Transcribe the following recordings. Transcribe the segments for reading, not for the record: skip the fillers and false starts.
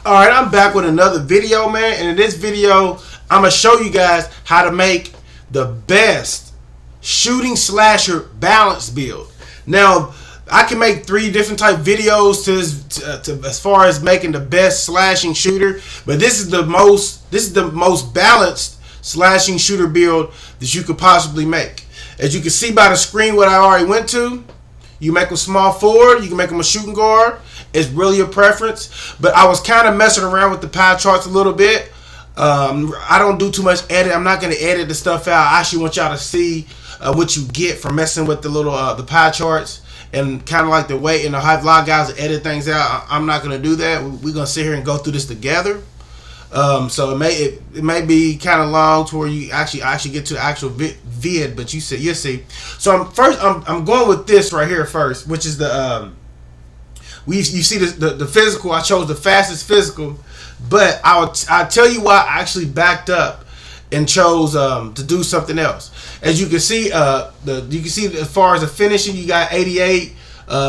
Alright, I'm back with another video, man. And in this video, I'm going to show you guys how to make the best shooting slasher balance build. Now, I can make 3 different type videos to as far as making the best slashing shooter, but this is the most balanced slashing shooter build that you could possibly make. As you can see by the screen what I already went to, you make them small forward, you can make them a shooting guard. It's really your preference, but I was kind of messing around with the pie charts a little bit. I don't do too much edit. I'm not going to edit the stuff out. I actually want y'all to see what you get from messing with the little the pie charts and kind of like the way and the high vlog guys that edit things out. I'm not going to do that. We're going to sit here and go through this together. So it may be kind of long to where you actually get to the actual vid, but you'll see. So I'm going with this right here first, which is the you see the physical. I chose the fastest physical, but I'll tell you why I actually backed up and chose to do something else. As you can see, you can see as far as the finishing, you got 88.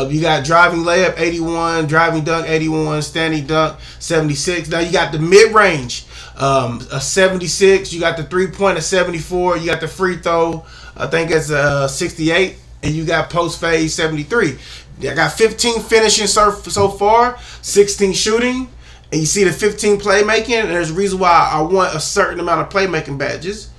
You got driving layup 81, driving dunk 81, standing dunk 76. Now you got the mid range a 76. You got the 3-point of 74. You got the free throw, I think it's 68, and you got post fade 73. I got 15 finishing so far, 16 shooting, and you see the 15 playmaking. And there's a reason why I want a certain amount of playmaking badges.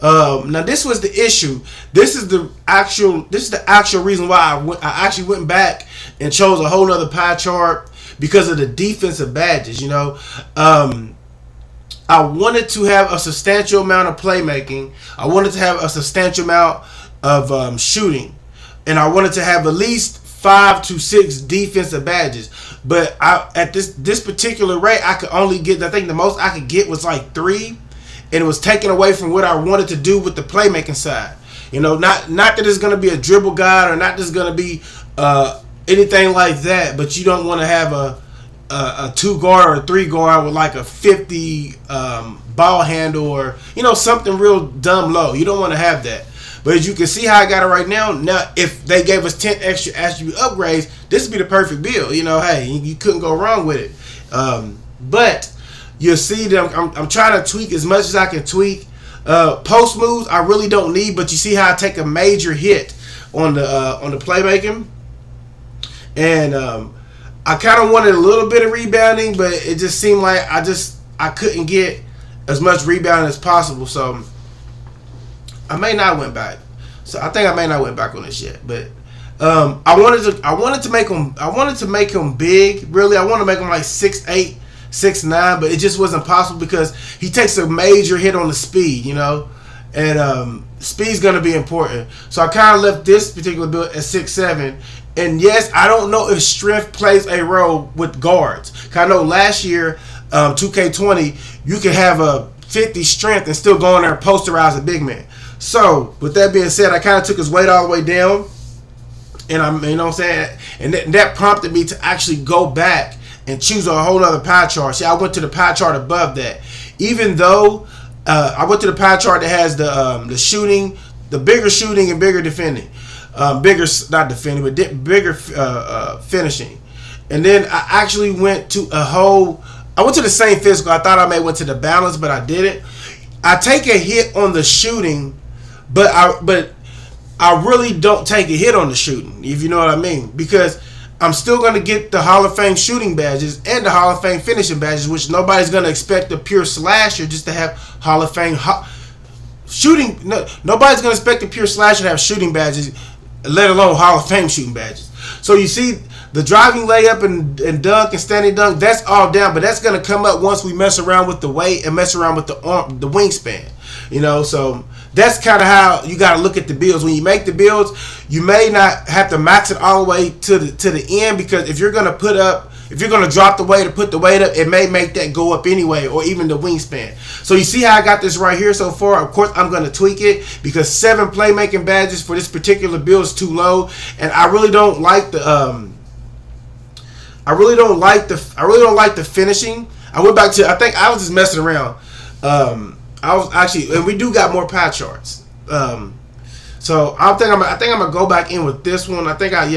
Now this was the issue. This is the actual reason why I actually went back and chose a whole other pie chart because of the defensive badges. You know, I wanted to have a substantial amount of playmaking. I wanted to have a substantial amount of shooting, and I wanted to have at least 5 to 6 defensive badges. But at this particular rate, I could only get, I think the most I could get was like 3. And it was taken away from what I wanted to do with the playmaking side. You know, not that it's going to be a dribble guard or not that it's going to be anything like that. But you don't want to have a 2 guard or a 3 guard with like a 50 ball handle or, you know, something real dumb low. You don't want to have that. But as you can see how I got it right now, if they gave us 10 extra attribute upgrades, this would be the perfect build. You know, hey, you couldn't go wrong with it. But you'll see that I'm trying to tweak as much as I can tweak. Post moves I really don't need, but you see how I take a major hit on the playmaking, and I kind of wanted a little bit of rebounding, but it just seemed like I couldn't get as much rebounding as possible. So I may not went back. So I think I may not went back on this yet, but I wanted to make him big. Really, I want to make him like 6'8". 6'9", but it just wasn't possible because he takes a major hit on the speed, you know, and speed's going to be important. So I kind of left this particular build at 6'7", and yes, I don't know if strength plays a role with guards. Cause I know last year, 2K20, you could have a 50 strength and still go in there and posterize a big man. So with that being said, I kind of took his weight all the way down, and you know what I'm saying, and that prompted me to actually go back and choose a whole other pie chart. See, I went to the pie chart above that. Even though I went to the pie chart that has the shooting, the bigger shooting and bigger defending, bigger not defending, but bigger finishing. And then I actually went to I went to the same physical. I thought I may went to the balance, but I didn't. I take a hit on the shooting, but I really don't take a hit on the shooting, if you know what I mean, because I'm still going to get the Hall of Fame shooting badges and the Hall of Fame finishing badges, which nobody's going to expect a pure slasher just to have Hall of Fame shooting. Nobody's going to expect a pure slasher to have shooting badges, let alone Hall of Fame shooting badges. So you see the driving layup and dunk and standing dunk, that's all down, but that's going to come up once we mess around with the weight and mess around with the wingspan. You know, so that's kind of how you got to look at the builds. When you make the builds, you may not have to max it all the way to the end, because if you're going to drop the weight or put the weight up, it may make that go up anyway, or even the wingspan. So you see how I got this right here so far. Of course, I'm going to tweak it because 7 playmaking badges for this particular build is too low, and I really don't like the finishing. I went back to, I think I was just messing around. I was actually, and we do got more pie charts. So I think I'm gonna go back in with this one. I think I'm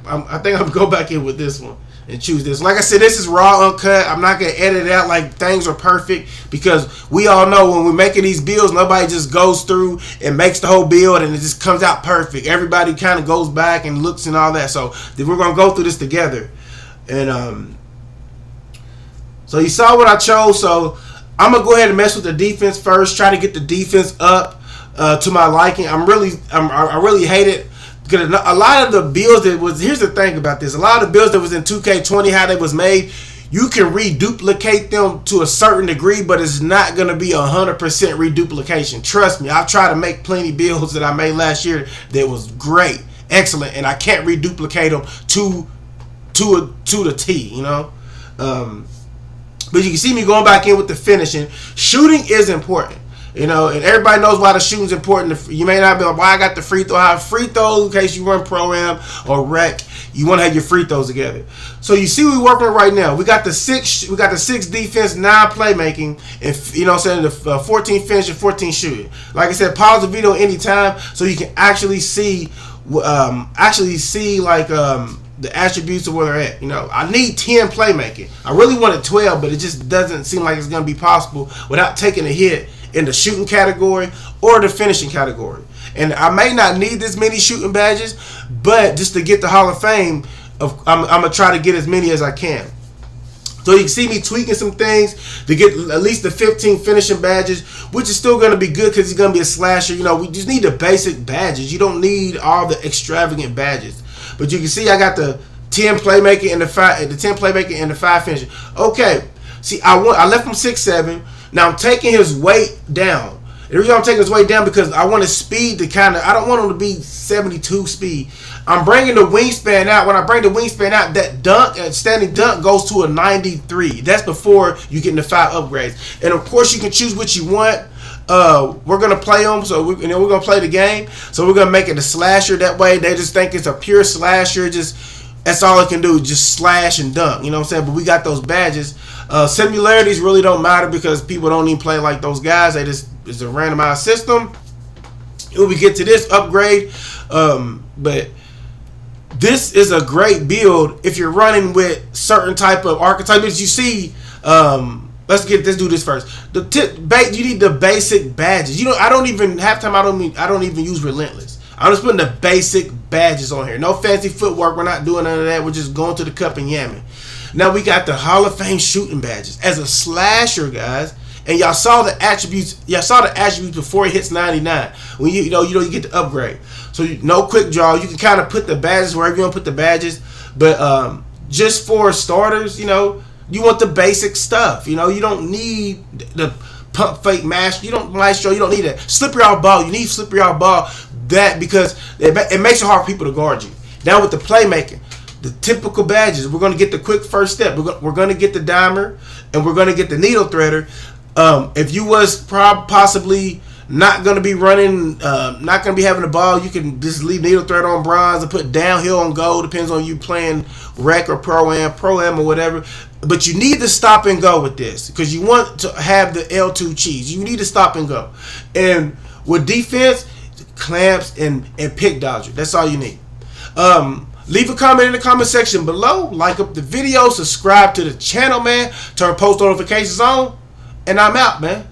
gonna go back in with this one. and choose this. Like I said, this is raw, uncut. I'm not gonna edit it out like things are perfect, because we all know when we're making these builds, nobody just goes through and makes the whole build and it just comes out perfect. Everybody kind of goes back and looks and all that. So we're gonna go through this together. And so you saw what I chose. So I'm gonna go ahead and mess with the defense first. Try to get the defense up to my liking. I really hate it, because a lot of the builds that was, here's the thing about this, a lot of the builds that was in 2K20, how they was made, you can reduplicate them to a certain degree, but it's not going to be 100% reduplication. Trust me, I've tried to make plenty of builds that I made last year that was great, excellent, and I can't reduplicate them to the T, you know. But you can see me going back in with the finishing. Shooting is important. You know, and everybody knows why the shooting's important. You may not be like, why I got the free throw. I have free throws in case you run Pro-Am or Rec. You want to have your free throws together. So you see what we're working with right now. We got the six defense, 9 playmaking, and you know what I'm saying, the 14 finish and 14 shooting. Like I said, pause the video anytime so you can actually see like the attributes of where they're at. You know, I need 10 playmaking. I really wanted 12, but it just doesn't seem like it's gonna be possible without taking a hit in the shooting category or the finishing category. And I may not need this many shooting badges, but just to get the Hall of Fame, I'm gonna try to get as many as I can. So you can see me tweaking some things to get at least the 15 finishing badges, which is still gonna be good because he's gonna be a slasher. You know, we just need the basic badges. You don't need all the extravagant badges. But you can see I got the 10 playmaking and the 5 finishing. Okay, see, I left him 6'7". Now I'm taking his weight down. The reason I'm taking his weight down because I want his speed to I don't want him to be 72 speed. I'm bringing the wingspan out. When I bring the wingspan out, that standing dunk goes to a 93. That's before you get into 5 upgrades. And of course you can choose what you want. We're gonna play them, so we're gonna play the game. So we're gonna make it a slasher. That way they just think it's a pure slasher. That's all it can do, just slash and dunk. You know what I'm saying? But we got those badges. Similarities really don't matter because people don't even play like those guys. It's a randomized system. When we get to this upgrade, but this is a great build if you're running with certain type of archetypes. You see, let's do this first. You need the basic badges. You know, I don't even use relentless. I'm just putting the basic badges on here. No fancy footwork. We're not doing none of that. We're just going to the cup and yamming. Now we got the Hall of Fame shooting badges as a slasher, guys. And y'all saw the attributes. Y'all saw the attributes before it hits 99. When you get the upgrade. So no quick draw. You can kind of put the badges wherever you want to put the badges. But just for starters, you know, you want the basic stuff. You know, you don't need the pump fake mash. You don't need that. Slippery out ball. You need slippery out ball. That because it makes it hard for people to guard you. Now with the playmaking, the typical badges, we're going to get the quick first step. We're going to get the dimer, and we're going to get the needle threader. If you was possibly not going to be running, not going to be having the ball, you can just leave needle thread on bronze and put downhill on gold. Depends on you playing Rec or Pro-Am or whatever. But you need to stop and go with this because you want to have the L2 cheese. You need to stop and go. And with defense, clamps and pick dodger. That's all you need. Leave a comment in the comment section below. Like up the video. Subscribe to the channel, man. Turn post notifications on. And I'm out, man.